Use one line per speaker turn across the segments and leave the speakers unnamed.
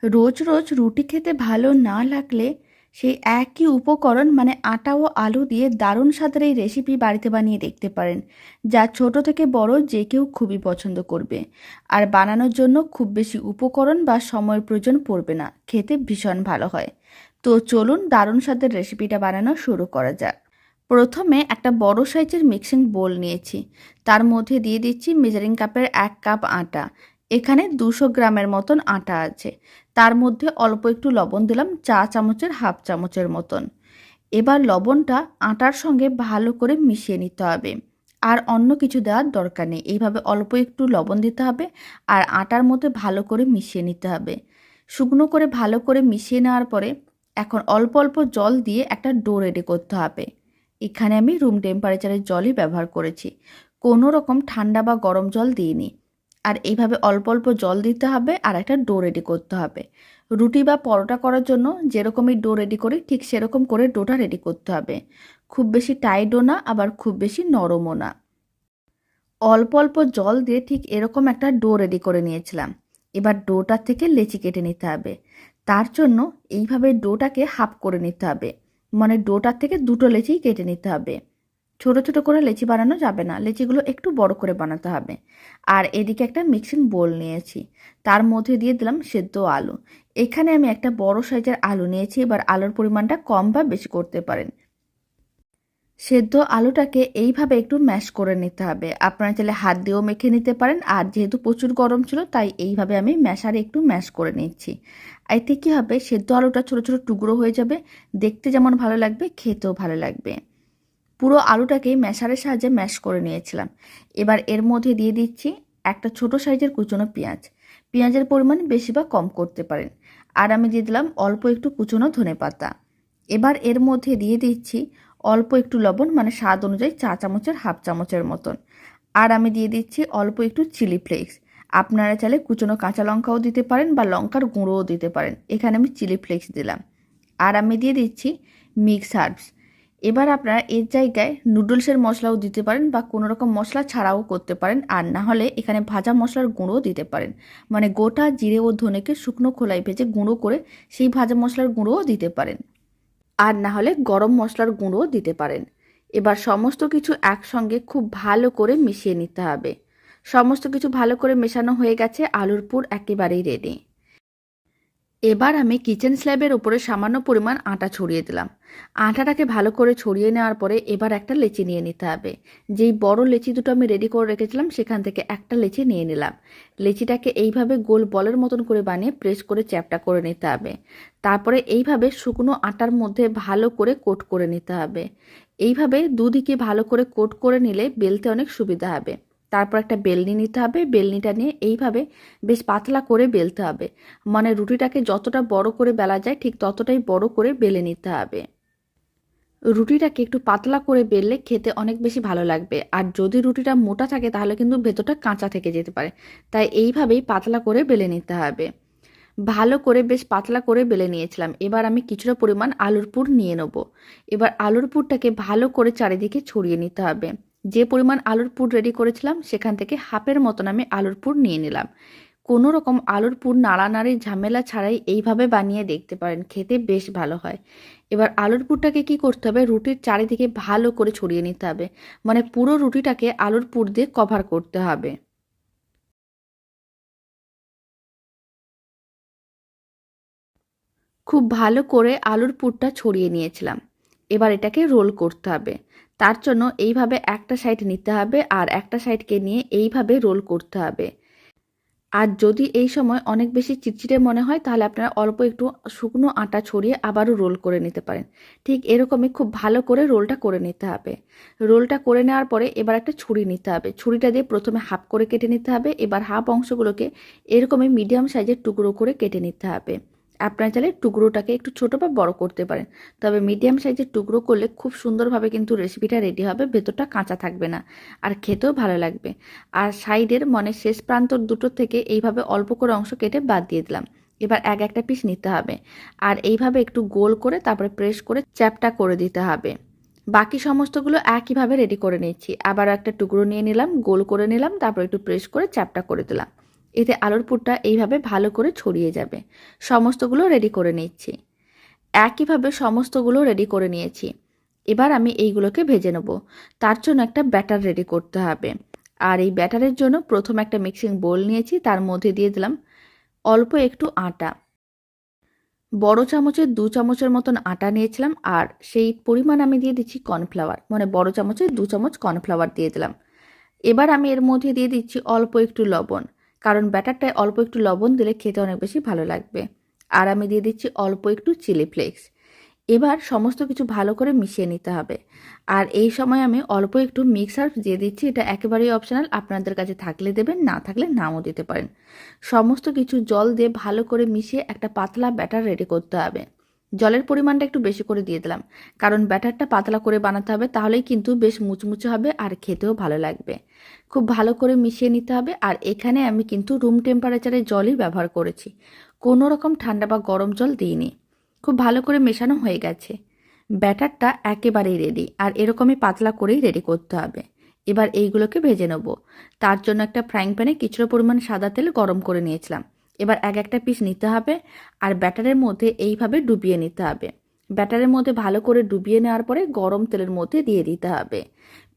রোজ রোজ রুটি খেতে ভালো না লাগলে সেই একই উপকরণ মানে আটা ও আলু দিয়ে দারুণ স্বাদের এই রেসিপি বাড়িতে বানিয়ে দেখতে পারেন, যা ছোট থেকে বড় যে কেউ খুবই পছন্দ করবে। আর বানানোর জন্য খুব বেশি উপকরণ বা সময়ের প্রয়োজন পড়বে না, খেতে ভীষণ ভালো হয়। তো চলুন দারুণ স্বাদের রেসিপিটা বানানো শুরু করা যাক। প্রথমে একটা বড় সাইজের মিক্সিং বোল নিয়েছি, তার মধ্যে দিয়ে দিচ্ছি মেজারিং কাপের 1 কাপ আটা। এখানে 200 গ্রামের মতন আটা আছে। তার মধ্যে অল্প একটু লবণ দিলাম, চা চামচের হাফ চামচের মতন। এবার লবণটা আটার সঙ্গে ভালো করে মিশিয়ে নিতে হবে। আর অন্য কিছু দেওয়ার দরকার নেই, এইভাবে অল্প একটু লবণ দিতে হবে আর আটার মধ্যে ভালো করে মিশিয়ে নিতে হবে। শুকনো করে ভালো করে মিশিয়ে নেওয়ার পরে এখন অল্প অল্প জল দিয়ে একটা ডো রেডি করতে হবে। এখানে আমি রুম টেম্পারেচারের জলই ব্যবহার করেছি, কোনো রকম ঠান্ডা বা গরম জল দিইনি। আর এইভাবে অল্প অল্প জল দিতে হবে আর একটা ডো রেডি করতে হবে। রুটি বা পরোটা করার জন্য যেরকমই ডো রেডি করি ঠিক সেরকম করে ডোটা রেডি করতে হবে। খুব বেশি টাইটও না আবার খুব বেশি নরমও না। অল্প অল্প জল দিয়ে ঠিক এরকম একটা ডো রেডি করে নিয়েছিলাম। এবার ডোটার থেকে লেচি কেটে নিতে হবে। তার জন্য এইভাবে ডোটাকে হাফ করে নিতে হবে, মানে ডোটার থেকে দুটো লেচি কেটে নিতে হবে। ছোট ছোট করে লেচি বানানো যাবে না, লেচিগুলো একটু বড় করে বানাতে হবে। আর এদিকে একটা মিক্সিং বোল নিয়েছি, তার মধ্যে দিয়ে দিলাম সেদ্ধ আলু। এখানে আমি একটা বড় সাইজের আলু নিয়েছি, এবার আলুর পরিমাণটা কম বা বেশি করতে পারেন। সেদ্ধ আলুটাকে এইভাবে একটু ম্যাশ করে নিতে হবে। আপনারা চাইলে হাত দিয়েও মেখে নিতে পারেন, আর যেহেতু প্রচুর গরম ছিল তাই এইভাবে আমি ম্যাশারে একটু ম্যাশ করে নিচ্ছি। এতে কী হবে, সেদ্ধ আলুটা ছোট ছোট টুকরো হয়ে যাবে, দেখতে যেমন ভালো লাগবে খেতেও ভালো লাগবে। পুরো আলুটাকে ম্যাশারের সাহায্যে ম্যাশ করে নিয়েছিলাম। এবার এর মধ্যে দিয়ে দিচ্ছি একটা ছোট সাইজের কুচনো পেঁয়াজ। পেঁয়াজের পরিমাণ বেশি বা কম করতে পারেন। আর আমি দিয়ে দিলাম অল্প একটু কুচনো ধনেপাতা। এবার এর মধ্যে দিয়ে দিচ্ছি অল্প একটু লবণ, মানে স্বাদ অনুযায়ী চা চামচের হাফ চামচের মতন। আর আমি দিয়ে দিচ্ছি অল্প একটু চিলি ফ্লেক্স। আপনারা চাইলে কুচনো কাঁচা লঙ্কাও দিতে পারেন বা লঙ্কার গুঁড়োও দিতে পারেন, এখানে আমি চিলি ফ্লেক্স দিলাম। আর আমি দিয়ে দিচ্ছি মিক্স হার্বস। এবার আপনারা এর জায়গায় নুডলসের মশলাও দিতে পারেন বা কোনো রকম মশলা ছাড়াও করতে পারেন, আর না হলে এখানে ভাজা মশলার গুঁড়োও দিতে পারেন, মানে গোটা জিরে ও ধনেকে শুকনো খোলায় ভেজে গুঁড়ো করে সেই ভাজা মশলার গুঁড়োও দিতে পারেন, আর না হলে গরম মশলার গুঁড়োও দিতে পারেন। এবার সমস্ত কিছু একসঙ্গে খুব ভালো করে মিশিয়ে নিতে হবে। সমস্ত কিছু ভালো করে মেশানো হয়ে গেছে, আলুর পুর একেবারেই রেডি। এবার আমি কিচেন স্ল্যাবের উপরে সামান্য পরিমাণ আটা ছড়িয়ে দিলাম। আটাটাকে ভালো করে ছড়িয়ে নেওয়ার পরে এবার একটা লেচি নিয়ে নিতে হবে। যেই বড় লেচি দুটো আমি রেডি করে রেখেছিলাম সেখান থেকে একটা লেচি নিয়ে নিলাম। লেচিটাকে এইভাবে গোল বলের মতন করে বানিয়ে প্রেস করে চ্যাপটা করে নিতে হবে। তারপরে এইভাবে শুকনো আটার মধ্যে ভালো করে কোট করে নিতে হবে। এইভাবে দুদিকে ভালো করে কোট করে নিলে বেলতে অনেক সুবিধা হবে। তারপর একটা বেলনি নিতে হবে, বেলনিটা নিয়ে এইভাবে বেশ পাতলা করে বেলতে হবে, মানে রুটিটাকে যতটা বড় করে বেলা যায় ঠিক ততটাই বড় করে বেলে নিতে হবে। রুটিটাকে একটু পাতলা করে বেললে খেতে অনেক বেশি ভালো লাগবে, আর যদি রুটিটা মোটা থাকে তাহলে কিন্তু ভেতরটা কাঁচা থেকে যেতে পারে। তাই এইভাবেই পাতলা করে বেলে নিতে হবে। ভালো করে বেশ পাতলা করে বেলে নিয়েছিলাম। এবার আমি কিছুটা পরিমাণ আলুর পুর নিয়ে নেব। এবার আলুর পুরটাকে ভালো করে চারিদিকে ছড়িয়ে নিতে হবে। যে পরিমাণ আলুর পুর রেডি করেছিলাম সেখান থেকে হাফের মতন আমি আলুর পুর নিয়ে নিলাম। কোনো রকম আলুর পুর নাড়ানাড়ির ঝামেলা ছাড়াই এইভাবে বানিয়ে দেখতে পারেন, খেতে বেশ ভালো হয়। এবার আলুর পুরটাকে কি করতে হবে, রুটির চারিদিকে ভালো করে ছড়িয়ে নিতে হবে, মানে পুরো রুটিটাকে আলুর পুর দিয়ে কভার করতে হবে। খুব ভালো করে আলুর পুরটা ছড়িয়ে নিয়েছিলাম। এবার এটাকে রোল করতে হবে। তার জন্য এইভাবে একটা সাইড নিতে হবে আর একটা সাইডকে নিয়ে এইভাবে রোল করতে হবে। আর যদি এই সময় অনেক বেশি চিটচিটে মনে হয় তাহলে আপনারা অল্প একটু শুকনো আটা ছড়িয়ে আবারও রোল করে নিতে পারেন। ঠিক এরকমই খুব ভালো করে রোলটা করে নিতে হবে। রোলটা করে নেওয়ার পরে এবার একটা ছুরি নিতে হবে। ছুরিটা দিয়ে প্রথমে হাফ করে কেটে নিতে হবে। এবার হাফ অংশগুলোকে এরকমই মিডিয়াম সাইজের টুকরো করে কেটে নিতে হবে। আপনারা চাইলে টুকরোটাকে একটু ছোট বা বড় করতে পারেন, তবে মিডিয়াম সাইজের টুকরো করলে খুব সুন্দরভাবে কিন্তু রেসিপিটা রেডি হবে, ভেতরটা কাঁচা থাকবে না আর খেতেও ভালো লাগবে। আর সাইডের মানে শেষ প্রান্তর দুটো থেকে এইভাবে অল্প করে অংশ কেটে বাদ দিয়ে দিলাম। এবার এক একটা পিস নিতে হবে আর এইভাবে একটু গোল করে তারপরে প্রেস করে চ্যাপটা করে দিতে হবে। বাকি সমস্তগুলো একইভাবে রেডি করে নিচ্ছি। আবার একটা টুকরো নিয়ে নিলাম, গোল করে নিলাম, তারপর একটু প্রেস করে চ্যাপটা করে দিলাম। এতে আলুর পুরটা এইভাবে ভালো করে ছড়িয়ে যাবে। সমস্তগুলো রেডি করে নিচ্ছি। একইভাবে সমস্তগুলো রেডি করে নিয়েছি। এবার আমি এইগুলোকে ভেজে নেব। তার জন্য একটা ব্যাটার রেডি করতে হবে। আর এই ব্যাটারের জন্য প্রথমে একটা মিক্সিং বোল নিয়েছি, তার মধ্যে দিয়ে দিলাম অল্প একটু আটা। বড় চামচের 2 চামচের মতন আটা নিয়েছিলাম, আর সেই পরিমাণ আমি দিয়ে দিচ্ছি কর্নফ্লাওয়ার, মানে বড় চামচের 2 চামচ কর্নফ্লাওয়ার দিয়ে দিলাম। এবার আমি এর মধ্যে দিয়ে দিচ্ছি অল্প একটু লবণ, কারণ ব্যাটারটায় অল্প একটু লবণ দিলে খেতে অনেক বেশি ভালো লাগবে। আর আমি দিয়ে দিচ্ছি অল্প একটু চিলি ফ্লেক্স। এবার সমস্ত কিছু ভালো করে মিশিয়ে নিতে হবে। আর এই সময় আমি অল্প একটু মিক্স হার্বস দিয়ে দিচ্ছি, এটা একেবারেই অপশনাল, আপনাদের কাছে থাকলে দেবেন, না থাকলে নাও দিতে পারেন। সমস্ত কিছু জল দিয়ে ভালো করে মিশিয়ে একটা পাতলা ব্যাটার রেডি করতে হবে। জলের পরিমাণটা একটু বেশি করে দিয়ে দিলাম, কারণ ব্যাটারটা পাতলা করে বানাতে হবে, তাহলেই কিন্তু বেশ মুচমুচে হবে আর খেতেও ভালো লাগবে। খুব ভালো করে মিশিয়ে নিতে হবে। আর এখানে আমি কিন্তু রুম টেম্পারেচারের জলই ব্যবহার করেছি, কোনো রকম ঠান্ডা বা গরম জল দিইনি। খুব ভালো করে মেশানো হয়ে গেছে। ব্যাটারটা একেবারেই রেডি, আর এরকমই পাতলা করেই রেডি করতে হবে। এবার এইগুলোকে ভেজে নেব। তার জন্য একটা ফ্রাইং প্যানে কিছুটা পরিমাণ সাদা তেল গরম করে নিয়েছিলাম। এবার এক একটা পিস নিতে হবে, আর ব্যাটারের মধ্যে এইভাবে ডুবিয়ে নিতে হবে। ব্যাটারের মধ্যে ভালো করে ডুবিয়ে নেওয়ার পরে গরম তেলের মধ্যে দিয়ে দিতে হবে।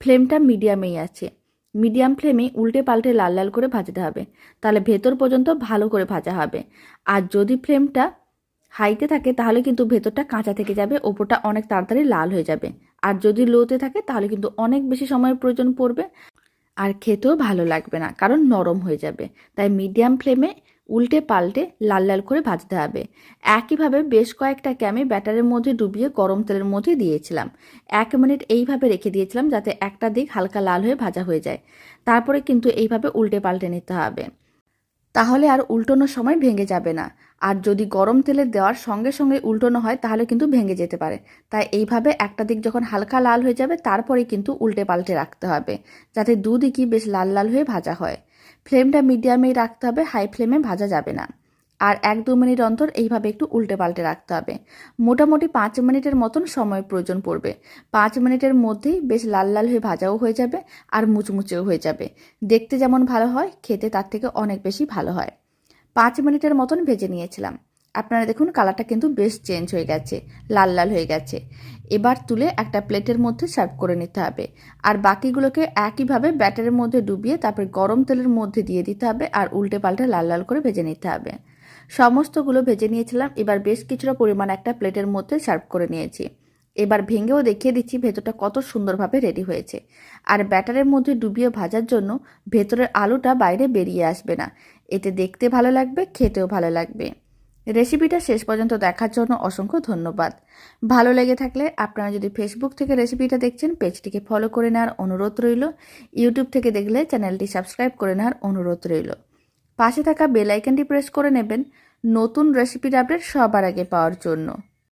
ফ্লেমটা মিডিয়ামেই আছে। মিডিয়াম ফ্লেমে উল্টে পাল্টে লাল লাল করে ভাজতে হবে, তাহলে ভেতর পর্যন্ত ভালো করে ভাজা হবে। আর যদি ফ্লেমটা হাইতে থাকে তাহলে কিন্তু ভেতরটা কাঁচা থেকে যাবে, ওপরটা অনেক তাড়াতাড়ি লাল হয়ে যাবে। আর যদি লোতে থাকে তাহলে কিন্তু অনেক বেশি সময়ের প্রয়োজন পড়বে, আর খেতেও ভালো লাগবে না, কারণ নরম হয়ে যাবে। তাই মিডিয়াম ফ্লেমে উল্টে পাল্টে লাল লাল করে ভাজতে হবে। একইভাবে বেশ কয়েকটাকে আমি ব্যাটারের মধ্যে ডুবিয়ে গরম তেলের মধ্যে দিয়েছিলাম। 1 মিনিট এইভাবে রেখে দিয়েছিলাম, যাতে একটা দিক হালকা লাল হয়ে ভাজা হয়ে যায়। তারপরে কিন্তু এইভাবে উল্টে পাল্টে নিতে হবে, তাহলে আর উল্টোনোর সময় ভেঙে যাবে না। আর যদি গরম তেলে দেওয়ার সঙ্গে সঙ্গে উল্টোনো হয় তাহলে কিন্তু ভেঙে যেতে পারে। তাই এইভাবে একটা দিক যখন হালকা লাল হয়ে যাবে তারপরে কিন্তু উল্টে পাল্টে রাখতে হবে, যাতে দুদিকই বেশ লাল লাল হয়ে ভাজা হয়। ফ্লেমটা মিডিয়ামেই রাখতে হবে, হাই ফ্লেমে ভাজা যাবে না। আর 1-2 মিনিট অন্তর এইভাবে একটু উল্টে পাল্টে রাখতে হবে। মোটামুটি 5 মিনিটের মতন সময় প্রয়োজন পড়বে। 5 মিনিটের মধ্যেই বেশ লাল লাল হয়ে ভাজাও হয়ে যাবে, আর মুচমুচেও হয়ে যাবে। দেখতে যেমন ভালো হয়, খেতে তার থেকে অনেক বেশি ভালো হয়। 5 মিনিটের মতন ভেজে নিয়েছিলাম। আপনারা দেখুন কালারটা কিন্তু বেশ চেঞ্জ হয়ে গেছে, লাল লাল হয়ে গেছে। এবার তুলে একটা প্লেটের মধ্যে সার্ভ করে নিতে হবে। আর বাকিগুলোকে একইভাবে ব্যাটারের মধ্যে ডুবিয়ে তারপর গরম তেলের মধ্যে দিয়ে দিতে হবে, আর উল্টে পাল্টে লাল লাল করে ভেজে নিতে হবে। সমস্তগুলো ভেজে নিয়েছিলাম। এবার বেশ কিছুটা পরিমাণ একটা প্লেটের মধ্যে সার্ভ করে নিয়েছি। এবার ভেঙেও দেখিয়ে দিচ্ছি ভেতরটা কত সুন্দরভাবে রেডি হয়েছে। আর ব্যাটারের মধ্যে ডুবিয়ে ভাজার জন্য ভেতরের আলুটা বাইরে বেরিয়ে আসবে না। এতে দেখতে ভালো লাগবে, খেতেও ভালো লাগবে। রেসিপিটা শেষ পর্যন্ত দেখার জন্য অসংখ্য ধন্যবাদ। ভালো লেগে থাকলে আপনারা যদি ফেসবুক থেকে রেসিপিটা দেখছেন, পেজটিকে ফলো করে নেওয়ার অনুরোধ রইল। ইউটিউব থেকে দেখলে চ্যানেলটি সাবস্ক্রাইব করে নেওয়ার অনুরোধ রইল। পাশে থাকা বেল আইকনটি প্রেস করে নেবেন নতুন রেসিপির আপডেট সবার আগে পাওয়ার জন্য।